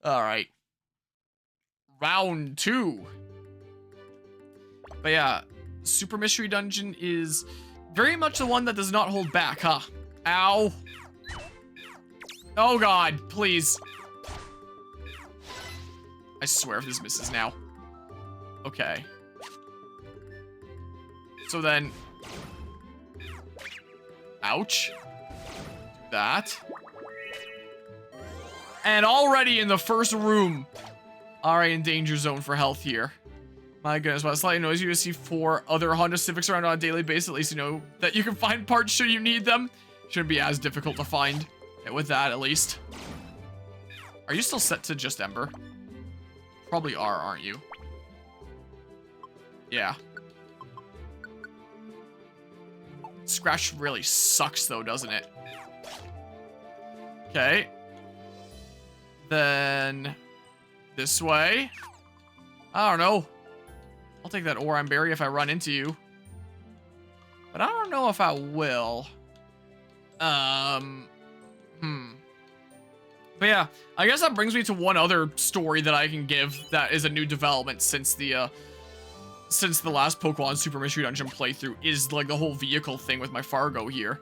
All right. Round 2. But yeah, Super Mystery Dungeon is very much the one that does not hold back, huh? Ow. Oh god, please. I swear if this misses now. Okay. So then... Ouch. Do that. And already in the first room. Alright, in danger zone for health here. My goodness, well, slightly noisy. You see 4 other Honda Civics around on a daily basis. At least you know that you can find parts should you need them. Shouldn't be as difficult to find. With that, at least. Are you still set to just Ember? Probably are, aren't you? Yeah. Scratch really sucks, though, doesn't it? Okay. Then... this way? I don't know. I'll take that Oran Berry if I run into you. But I don't know if I will. But yeah, I guess that brings me to one other story that I can give that is a new development since the last Pokemon Super Mystery Dungeon playthrough, is like the whole vehicle thing with my Fargo here.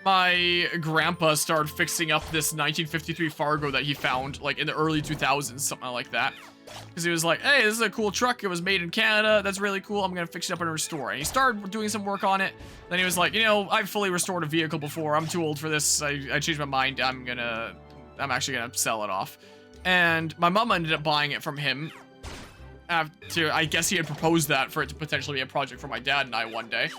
My grandpa started fixing up this 1953 Fargo that he found like in the early 2000s, something like that. Because he was like, hey, this is a cool truck. It was made in Canada. That's really cool. I'm going to fix it up and restore it. And he started doing some work on it. Then he was like, you know, I've fully restored a vehicle before. I'm too old for this. I changed my mind. I'm actually going to sell it off. And my mom ended up buying it from him. After, I guess he had proposed that for it to potentially be a project for my dad and I one day.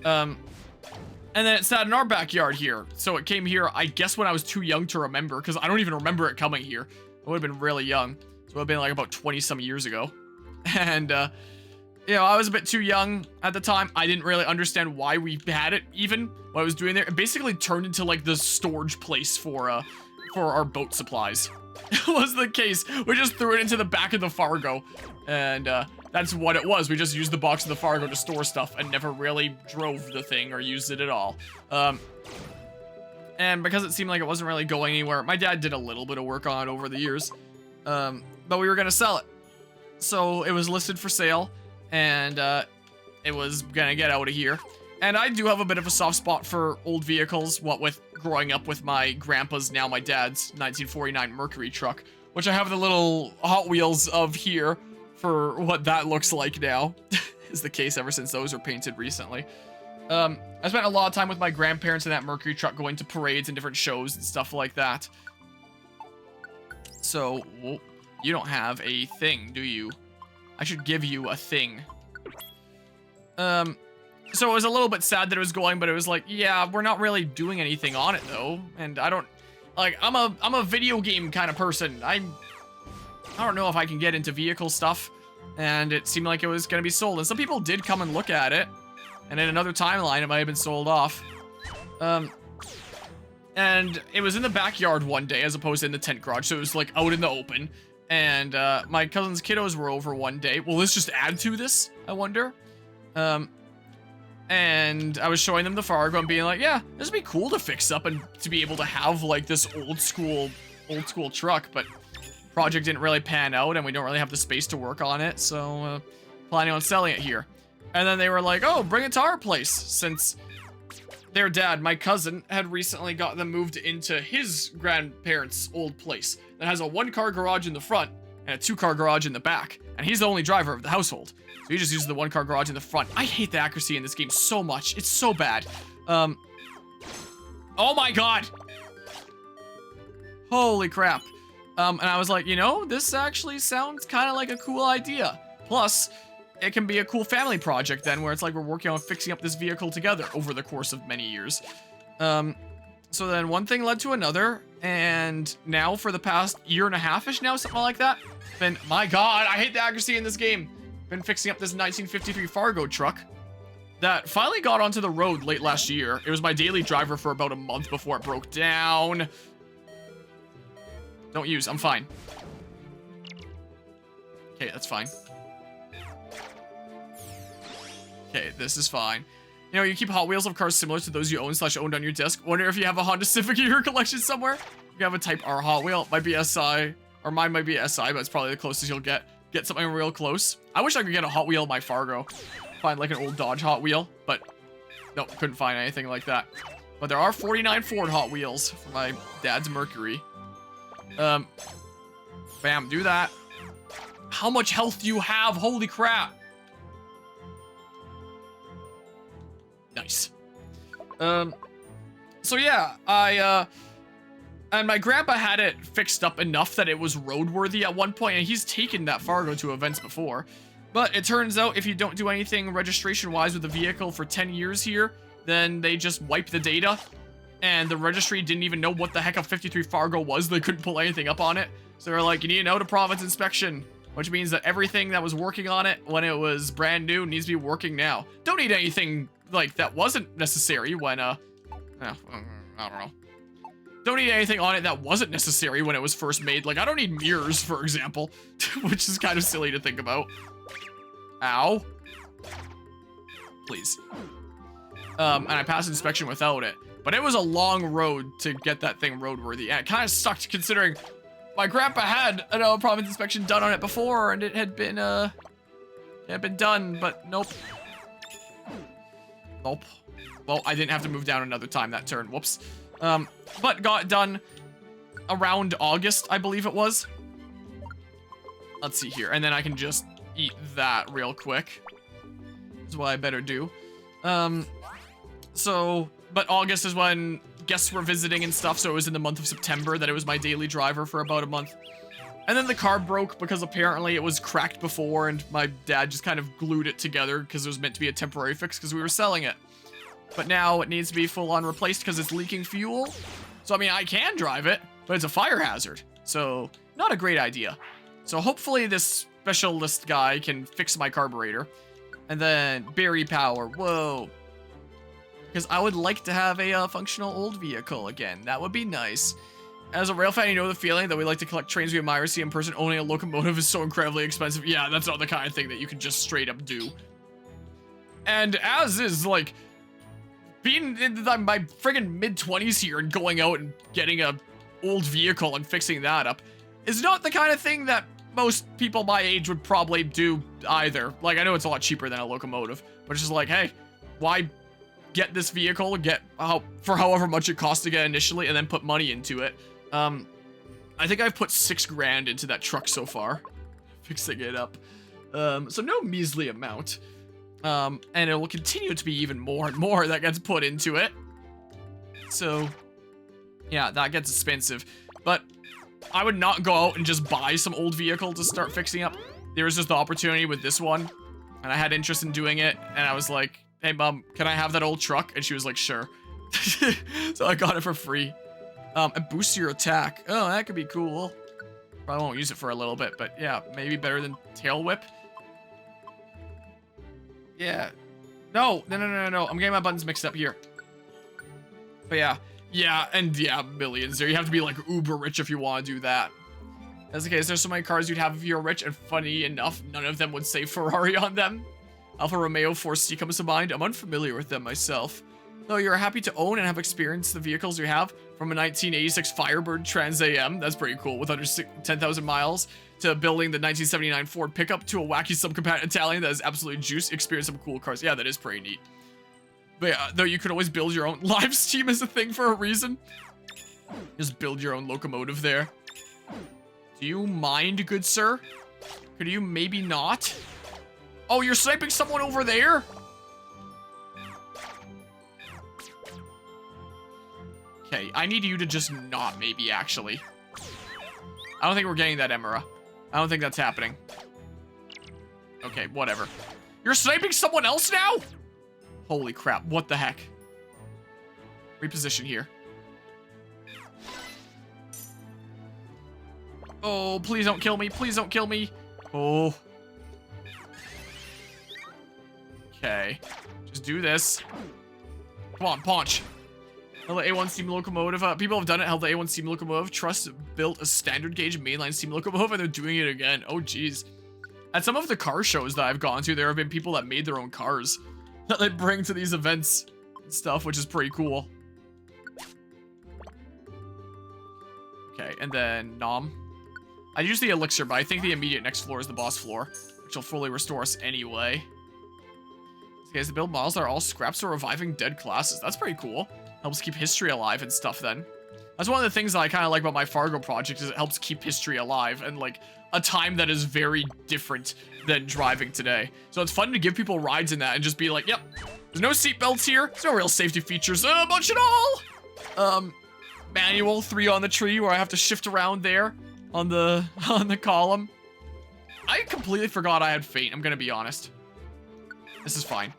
And then it sat in our backyard here. So it came here, I guess, when I was too young to remember. Because I don't even remember it coming here. I would have been really young. So it would have been like about 20-some years ago. And, you know, I was a bit too young at the time. I didn't really understand why we had it, even, what I was doing there. It basically turned into, like, the storage place for our boat supplies. It was the case. We just threw it into the back of the Fargo. And, that's what it was. We just used the box of the Fargo to store stuff and never really drove the thing or used it at all. And because it seemed like it wasn't really going anywhere, my dad did a little bit of work on it over the years. But we were gonna sell it. So it was listed for sale, and it was gonna get out of here. And I do have a bit of a soft spot for old vehicles, what with growing up with my grandpa's, now my dad's, 1949 Mercury truck, which I have the little Hot Wheels of here for what that looks like now. Is the case ever since those were painted recently. I spent a lot of time with my grandparents in that Mercury truck, going to parades and different shows and stuff like that. So, well, you don't have a thing, do you? I should give you a thing. So it was a little bit sad that it was going, but it was like, yeah, we're not really doing anything on it though. And I don't, like, I'm a video game kind of person. I don't know if I can get into vehicle stuff. And it seemed like it was gonna be sold. And some people did come and look at it. And in another timeline, it might have been sold off. And it was in the backyard one day as opposed to in the tent garage. So it was like out in the open. And my cousin's kiddos were over one day. Will this just add to this? I wonder. And I was showing them the Fargo and being like, yeah, this would be cool to fix up and to be able to have like this old school truck. But project didn't really pan out and we don't really have the space to work on it. So planning on selling it here. And then they were like, oh, bring it to our place, since their dad, my cousin, had recently got them moved into his grandparents' old place that has a 1-car garage in the front and a 2-car garage in the back. And he's the only driver of the household. So he just uses the 1-car garage in the front. I hate the accuracy in this game so much. It's so bad. Oh my god! Holy crap. And I was like, you know, this actually sounds kind of like a cool idea. Plus, it can be a cool family project then, where it's like we're working on fixing up this vehicle together over the course of many years. So then one thing led to another, and now for the past year and a half-ish now, something like that, been, my god, I hate the accuracy in this game, been fixing up this 1953 Fargo truck that finally got onto the road late last year. It was my daily driver for about a month before it broke down. Don't use, I'm fine. Okay, that's fine. Okay, this is fine. You know, you keep Hot Wheels of cars similar to those you own / owned on your desk. Wonder if you have a Honda Civic in your collection somewhere? You have a Type R Hot Wheel. Might be SI, or mine might be SI, but it's probably the closest you'll get. Get something real close. I wish I could get a Hot Wheel in my Fargo. Find like an old Dodge Hot Wheel, but nope, couldn't find anything like that. But there are 49 Ford Hot Wheels for my dad's Mercury. Bam, do that. How much health do you have? Holy crap. Nice. So yeah, and my grandpa had it fixed up enough that it was roadworthy at one point, and he's taken that Fargo to events before. But it turns out if you don't do anything registration-wise with the vehicle for 10 years here, then they just wipe the data, and the registry didn't even know what the heck a 53 Fargo was. They couldn't pull anything up on it. So they're like, you need an out-of-province inspection, which means that everything that was working on it when it was brand new needs to be working now. Don't need anything like that wasn't necessary when, I don't know. Don't need anything on it that wasn't necessary when it was first made. Like, I don't need mirrors, for example, which is kind of silly to think about. Ow. Please. And I passed inspection without it. But it was a long road to get that thing roadworthy. And it kind of sucked considering my grandpa had an out-of-province inspection done on it before, and it had been done, but nope. Nope. Well, I didn't have to move down another time that turn. Whoops. But got done around August, I believe it was. Let's see here. And then I can just eat that real quick. That's what I better do. But August is when guests were visiting and stuff, so it was in the month of September that it was my daily driver for about a month. And then the car broke because apparently it was cracked before, and my dad just kind of glued it together because it was meant to be a temporary fix because we were selling it. But now it needs to be full-on replaced because it's leaking fuel. So, I mean, I can drive it, but it's a fire hazard. So, not a great idea. So, hopefully this specialist guy can fix my carburetor. And then, berry power. Whoa. Because I would like to have a functional old vehicle again. That would be nice. As a rail fan, you know the feeling that we like to collect trains we admire, see in person. Owning a locomotive is so incredibly expensive. Yeah, that's not the kind of thing that you can just straight up do. And as is, like, being in my friggin' mid-20s here and going out and getting a old vehicle and fixing that up is not the kind of thing that most people my age would probably do either. Like, I know it's a lot cheaper than a locomotive, but it's just like, hey, why get this vehicle, for however much it costs to get initially, and then put money into it? I think I've put 6 grand into that truck so far, fixing it up. So no measly amount. And it will continue to be even more and more that gets put into it. So, yeah, that gets expensive. But I would not go out and just buy some old vehicle to start fixing up. There was just the opportunity with this one, and I had interest in doing it, and I was like, hey, Mom, can I have that old truck? And she was like, sure. So I got it for free. And boost your attack. Oh, that could be cool. Probably won't use it for a little bit, but yeah, maybe better than Tail Whip. Yeah. No. I'm getting my buttons mixed up here. But yeah. Yeah, and yeah, millions there. You have to be like uber rich if you want to do that. That's the case. There's so many cars you'd have if you're rich, and funny enough, none of them would say Ferrari on them. Alfa Romeo 4C comes to mind. I'm unfamiliar with them myself. Though you're happy to own and have experienced the vehicles you have, from a 1986 Firebird Trans AM, that's pretty cool, with under 10,000 miles, to building the 1979 Ford pickup, to a wacky subcompact Italian that is absolutely juice. Experience some cool cars. Yeah, that is pretty neat. But yeah, though you could always build your own. Live stream is a thing for a reason. Just build your own locomotive there. Do you mind, good sir? Could you maybe not? Oh, you're sniping someone over there? Okay, I need you to just not, maybe, actually. I don't think we're getting that, Emera. I don't think that's happening. Okay, whatever. You're sniping someone else now? Holy crap, what the heck? Reposition here. Oh, please don't kill me. Please don't kill me. Oh. Okay. Just do this. Come on, punch. Held the A1 steam locomotive. People have done it. Held the A1 steam locomotive. Trust built a standard gauge mainline steam locomotive, and they're doing it again. Oh, geez. At some of the car shows that I've gone to, there have been people that made their own cars that they bring to these events and stuff, which is pretty cool. Okay, and then Nom. I use the elixir, but I think the immediate next floor is the boss floor, which will fully restore us anyway. Okay, the build models are all scraps or reviving dead classes. That's pretty cool. Helps keep history alive and stuff then. That's one of the things that I kind of like about my Fargo project, is it helps keep history alive and like a time that is very different than driving today. So it's fun to give people rides in that and just be like, yep, there's no seatbelts here. There's no real safety features much at all. Manual 3 on the tree where I have to shift around there on the column. I completely forgot I had Fate, I'm gonna be honest. This is fine.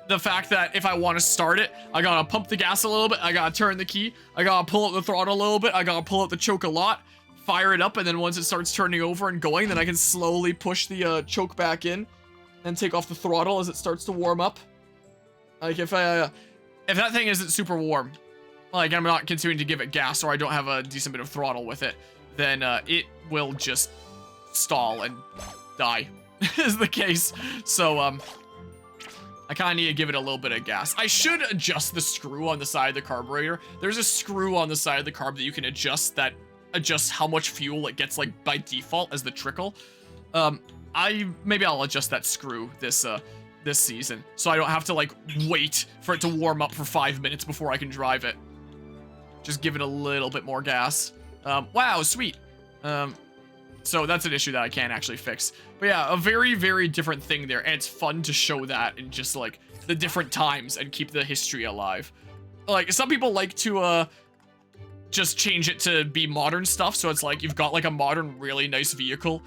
The fact that if I want to start it, I gotta pump the gas a little bit, I gotta turn the key, I gotta pull up the throttle a little bit, I gotta pull up the choke a lot, fire it up, and then once it starts turning over and going, then I can slowly push the choke back in and take off the throttle as it starts to warm up. Like if that thing isn't super warm, like I'm not continuing to give it gas or I don't have a decent bit of throttle with it, then it will just stall and die, is the case. So, I kind of need to give it a little bit of gas. I should adjust the screw on the side of the carburetor. There's a screw on the side of the carb that you can adjust that adjusts how much fuel it gets, like, by default as the trickle. Maybe I'll adjust that screw this season, so I don't have to, like, wait for it to warm up for 5 minutes before I can drive it. Just give it a little bit more gas. Wow, sweet. So that's an issue that I can't actually fix. But yeah, a very, very different thing there. And it's fun to show that in just like the different times and keep the history alive. Like some people like to just change it to be modern stuff. So it's like you've got like a modern, really nice vehicle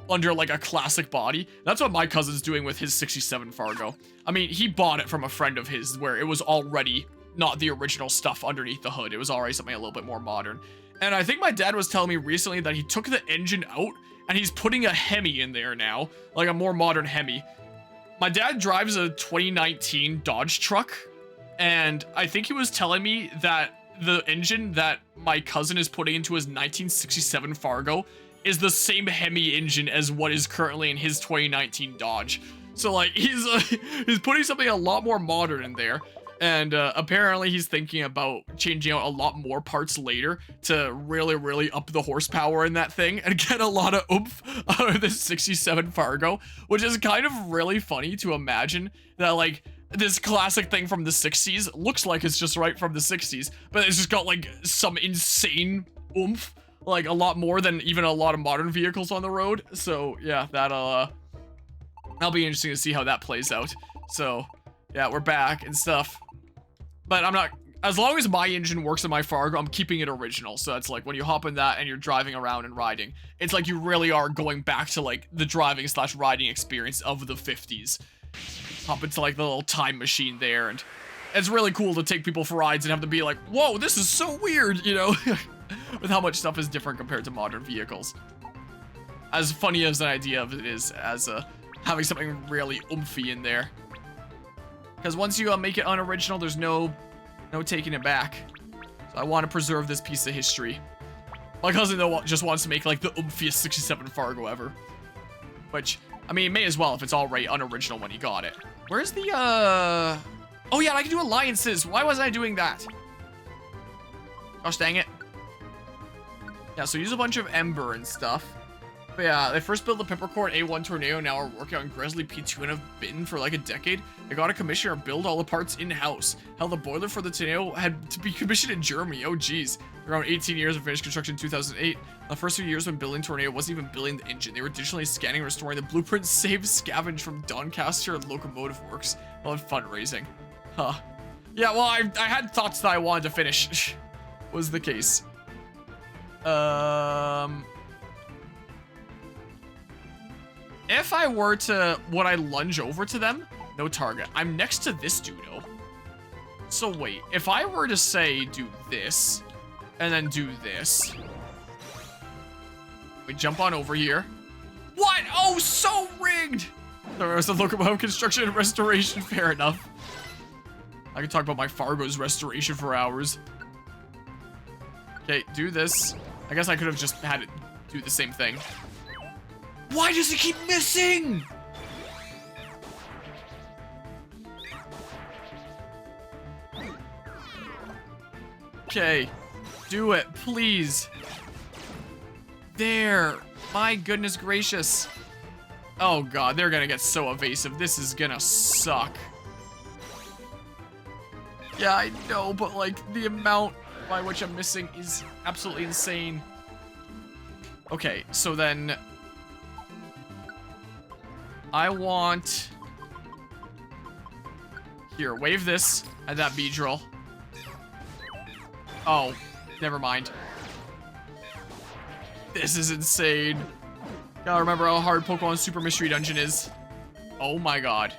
under like a classic body. That's what my cousin's doing with his 67 Fargo. I mean, he bought it from a friend of his where it was already not the original stuff underneath the hood. It was already something a little bit more modern. And I think my dad was telling me recently that he took the engine out and he's putting a Hemi in there now, like a more modern Hemi. My dad drives a 2019 Dodge truck, and I think he was telling me that the engine that my cousin is putting into his 1967 Fargo is the same Hemi engine as what is currently in his 2019 Dodge. So like he's putting something a lot more modern in there. And apparently he's thinking about changing out a lot more parts later to really, really up the horsepower in that thing and get a lot of oomph out of this 67 Fargo, which is kind of really funny to imagine that like this classic thing from the 60s looks like it's just right from the 60s, but it's just got like some insane oomph, like a lot more than even a lot of modern vehicles on the road. So yeah, that'll be interesting to see how that plays out. So yeah, we're back and stuff. But I'm not, as long as my engine works in my Fargo, I'm keeping it original. So it's like when you hop in that and you're driving around and riding, it's like you really are going back to like the driving / riding experience of the 50s. Hop into like the little time machine there, and it's really cool to take people for rides and have them be like, whoa, this is so weird, you know, with how much stuff is different compared to modern vehicles. As funny as an idea of it is as having something really oomphy in there. Because once you make it unoriginal, there's no taking it back. So I want to preserve this piece of history. My cousin, though, just wants to make, like, the oomfiest 67 Fargo ever. Which, I mean, may as well if it's already unoriginal when he got it. Where's the, Oh, yeah, I can do alliances. Why wasn't I doing that? Gosh dang it. Yeah, so use a bunch of Ember and stuff. But yeah, they first built the Peppercorn A1 Tornado, now are working on Grizzly P2 and have been for like a decade. They got a commissioner to build all the parts in-house. Hell, the boiler for the Tornado had to be commissioned in Germany. Oh, geez. Around 18 years of finished construction in 2008. The first few years when building Tornado wasn't even building the engine. They were digitally scanning and restoring the blueprints saved scavenged from Doncaster and Locomotive Works while in fundraising. Huh. Yeah, well, I had thoughts that I wanted to finish. Was the case. If I were to, would I lunge over to them? No target. I'm next to this dudo. So wait, if I were to say do this, and then do this. We jump on over here. What? Oh, so rigged! There was a locomotive construction and restoration, fair enough. I could talk about my Fargo's restoration for hours. Okay, do this. I guess I could have just had it do the same thing. Why does it keep missing? Okay. Do it, please. There. My goodness gracious. Oh god, they're gonna get so evasive. This is gonna suck. Yeah, I know, but like the amount by which I'm missing is absolutely insane. Okay, so then I want... Here, wave this at that Beedrill. Oh, never mind. This is insane. Gotta remember how hard Pokemon Super Mystery Dungeon is. Oh my god.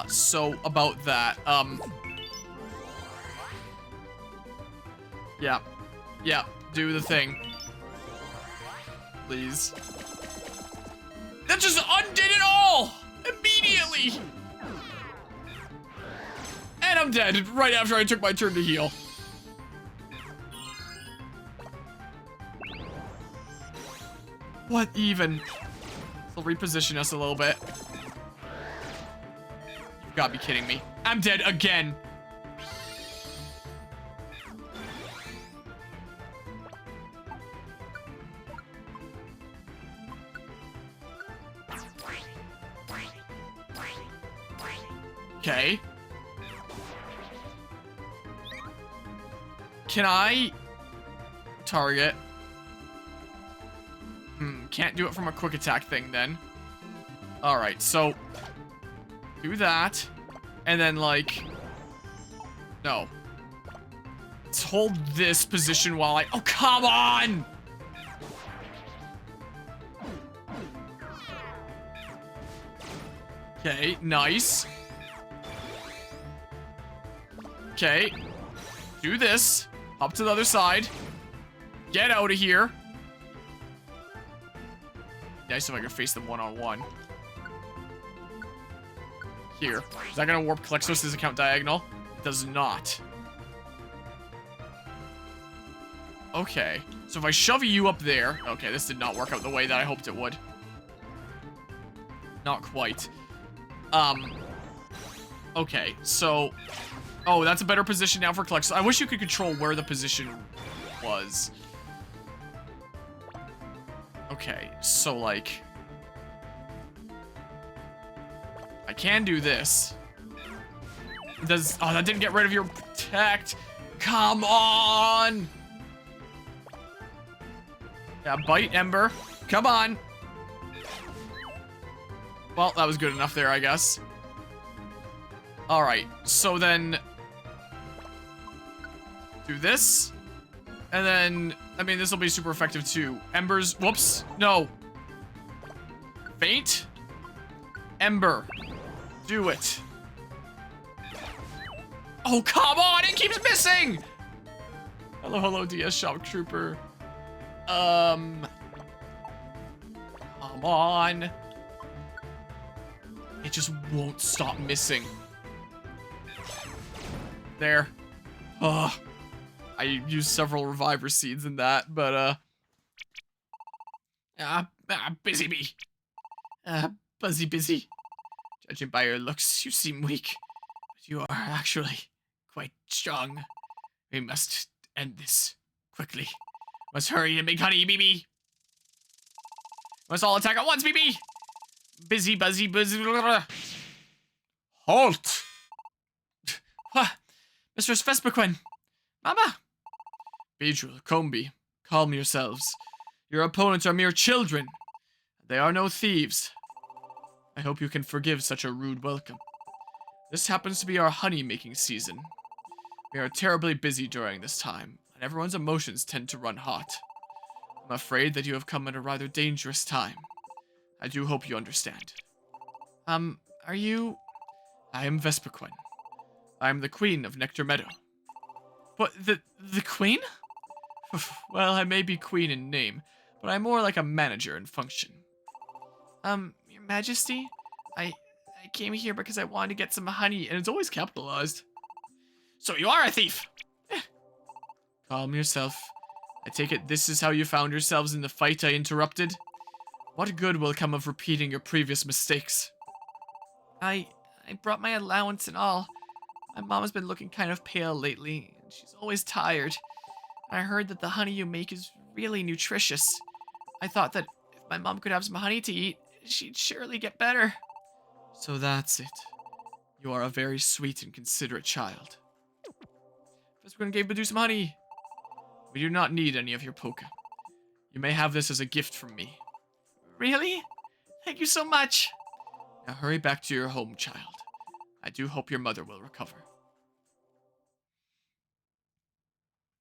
So about that, yeah, do the thing. Please. That just undid it all! Immediately! And I'm dead right after I took my turn to heal. What even? They'll reposition us a little bit. You've got to be kidding me. I'm dead again. Okay. Can I target? Can't do it from a quick attack thing then. Alright, so do that. And then like, no. Let's hold this position while I, oh, come on! Okay, nice. Okay. Do this. Hop to the other side. Get out of here. Nice if I can face them one-on-one. Here. Is that gonna warp Klexos' account diagonal? It does not. Okay. So if I shove you up there... Okay, this did not work out the way that I hoped it would. Not quite. Okay, so... Oh, that's a better position now for Klexos. I wish you could control where the position was. Okay, so like... I can do this. Does... Oh, that didn't get rid of your protect. Come on! Yeah, bite Ember. Come on! Well, that was good enough there, I guess. Alright, so then... Do this. And then... I mean, this will be super effective too. Embers... Whoops. No. Faint. Ember. Do it. Oh, come on! It keeps missing! Hello, hello, DS Shock Trooper. Come on. It just won't stop missing. There. Ugh. I used several reviver seeds in that, but, busy bee. Busy. Judging by your looks, you seem weak. But you are actually quite strong. We must end this quickly. Must hurry and make honey, BB. Must all attack at once, BB. Busy. Halt! Mistress Vespiquen. Mama! Beedrill, Combee, calm yourselves. Your opponents are mere children. They are no thieves. I hope you can forgive such a rude welcome. This happens to be our honey-making season. We are terribly busy during this time, and everyone's emotions tend to run hot. I'm afraid that you have come at a rather dangerous time. I do hope you understand. Are you... I am Vespiquen. I am the Queen of Nectar Meadow. What, the Queen? Well, I may be Queen in name, but I'm more like a manager in function. Your Majesty, I came here because I wanted to get some honey, and it's always capitalized. So you are a thief! Calm yourself. I take it this is how you found yourselves in the fight I interrupted? What good will come of repeating your previous mistakes? I brought my allowance and all. My mom has been looking kind of pale lately, and she's always tired. I heard that the honey you make is really nutritious. I thought that if my mom could have some honey to eat, she'd surely get better. So that's it. You are a very sweet and considerate child. First, we're gonna give Badoo some honey. We do not need any of your poke. You may have this as a gift from me. Really? Thank you so much. Now hurry back to your home, child. I do hope your mother will recover.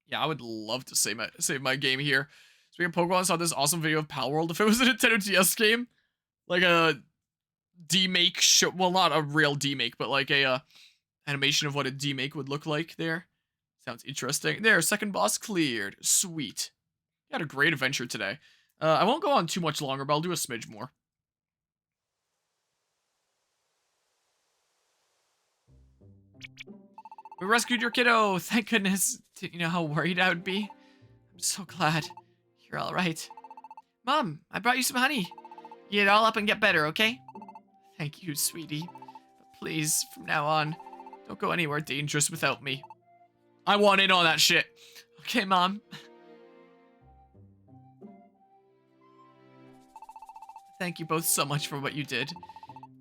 Yeah, I would love to save my game here. Speaking of Pokemon, I saw this awesome video of Palworld. If it was a Nintendo DS game, like a demake show, well, not a real demake, but like a animation of what a demake would look like there. Sounds interesting. There, second boss cleared. Sweet. You had a great adventure today. I won't go on too much longer, but I'll do a smidge more. We rescued your kiddo. Thank goodness. Didn't you know how worried I would be? I'm so glad. You're all right. Mom, I brought you some honey. Eat it all up and get better, okay? Thank you, sweetie. But please, from now on, don't go anywhere dangerous without me. I want in on that shit. Okay, Mom. Thank you both so much for what you did.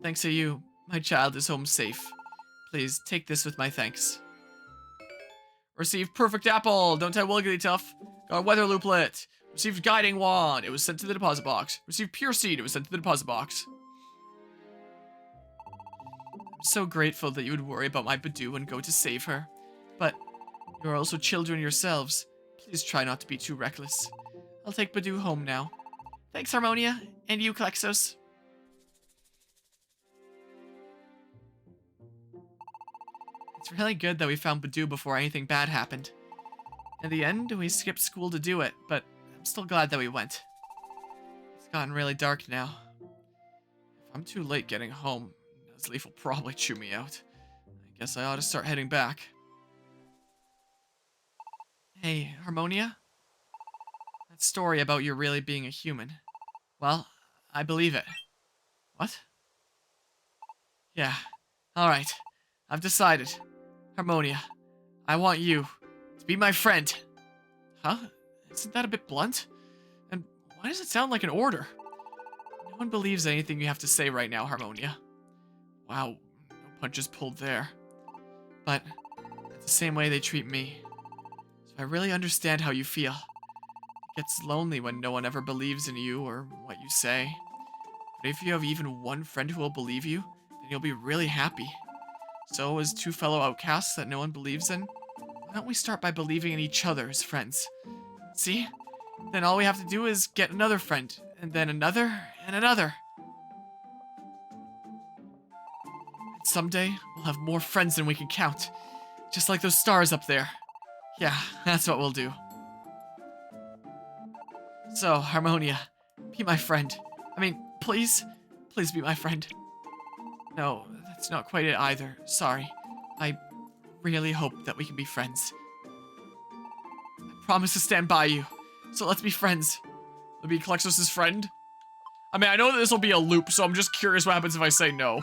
Thanks to you, my child is home safe. Please, take this with my thanks. Received perfect apple. Don't tell Wigglytuff. Got a weather looplet. Received guiding wand. It was sent to the deposit box. Received pure seed. It was sent to the deposit box. I'm so grateful that you would worry about my Badoo and go to save her. But you're also children yourselves. Please try not to be too reckless. I'll take Badoo home now. Thanks, Harmonia. And you, Klexos. It's really good that we found Badoo before anything bad happened. In the end, we skipped school to do it, but I'm still glad that we went. It's gotten really dark now. If I'm too late getting home, Nuzleaf will probably chew me out. I guess I ought to start heading back. Hey, Harmonia? That story about you really being a human. Well, I believe it. What? Yeah, alright. I've decided. Harmonia, I want you to be my friend. Huh? Isn't that a bit blunt? And why does it sound like an order? No one believes anything you have to say right now, Harmonia. Wow, no punches pulled there. But that's the same way they treat me. So I really understand how you feel. It gets lonely when no one ever believes in you or what you say. But if you have even one friend who will believe you, then you'll be really happy. So, as two fellow outcasts that no one believes in, why don't we start by believing in each other as friends? See? Then all we have to do is get another friend, and then another, and another. And someday, we'll have more friends than we can count. Just like those stars up there. Yeah, that's what we'll do. So, Harmonia, be my friend. I mean, please be my friend. No, that's not quite it either. Sorry. I really hope that we can be friends. I promise to stand by you. So let's be friends. I'll be Klexos' friend. I mean, I know that this will be a loop, so I'm just curious what happens if I say no.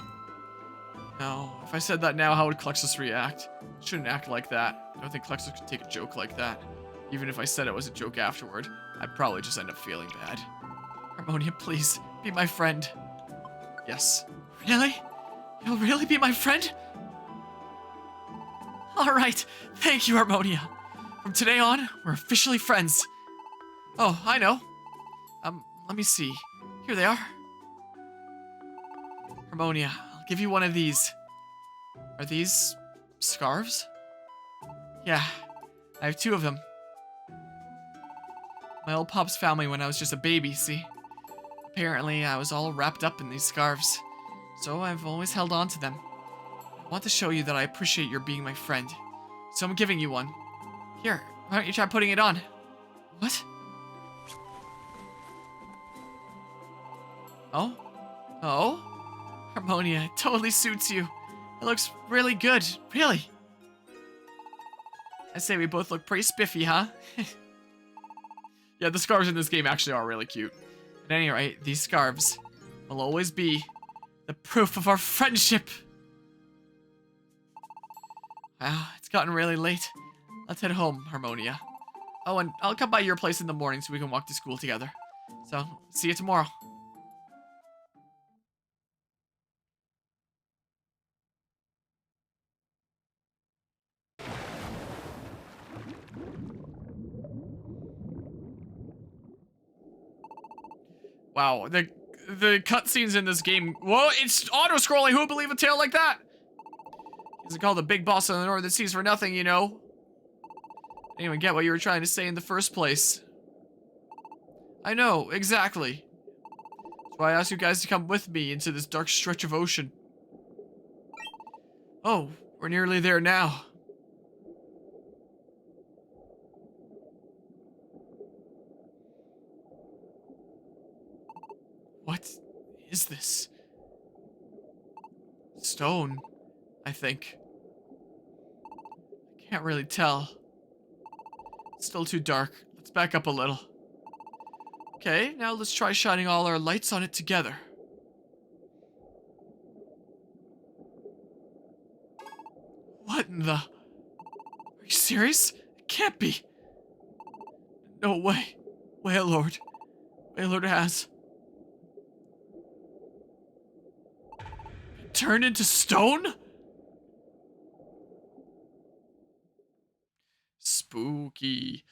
No, if I said that now, how would Klexos react? I shouldn't act like that. I don't think Klexos could take a joke like that. Even if I said it was a joke afterward, I'd probably just end up feeling bad. Harmonia, please, be my friend. Yes. Really? You'll really be my friend? Alright, thank you, Harmonia. From today on, we're officially friends. Oh, I know. Let me see. Here they are. Harmonia, I'll give you one of these. Are these scarves? Yeah, I have 2 of them. My old pops found me when I was just a baby, see? Apparently, I was all wrapped up in these scarves. So I've always held on to them. I want to show you that I appreciate your being my friend. So I'm giving you one. Here, why don't you try putting it on? What? Oh? Oh? Harmonia, it totally suits you. It looks really good, really. I say we both look pretty spiffy, huh? Yeah, the scarves in this game actually are really cute. At any rate, these scarves will always be the proof of our friendship. Wow, it's gotten really late. Let's head home, Harmonia. Oh, and I'll come by your place in the morning so we can walk to school together. So, see you tomorrow. Wow, the cutscenes in this game. Whoa, it's auto-scrolling. Who would believe a tale like that? Isn't called the big boss of the Northern Seas for nothing, you know. I didn't even get what you were trying to say in the first place. I know, exactly. That's why I asked you guys to come with me into this dark stretch of ocean. Oh, we're nearly there now. What is this? Stone, I think. I can't really tell. It's still too dark. Let's back up a little. Okay, now let's try shining all our lights on it together. What in the... Are you serious? It can't be. No way. Wailord. Wailord has... turned into stone? Spooky.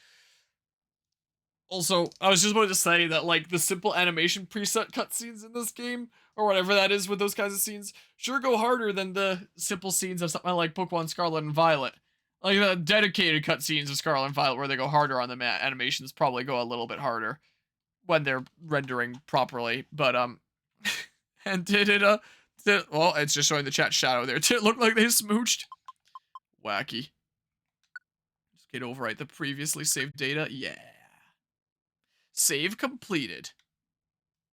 Also, I was just about to say that, like, the simple animation preset cutscenes in this game, or whatever that is with those kinds of scenes, sure go harder than the simple scenes of something like Pokemon Scarlet and Violet. Like, the dedicated cutscenes of Scarlet and Violet where they go harder on the animations probably go a little bit harder when they're rendering properly, but, and well, it's just showing the chat shadow there. Did it look like they smooched? Wacky. Just get overwrite the previously saved data. Yeah. Save completed.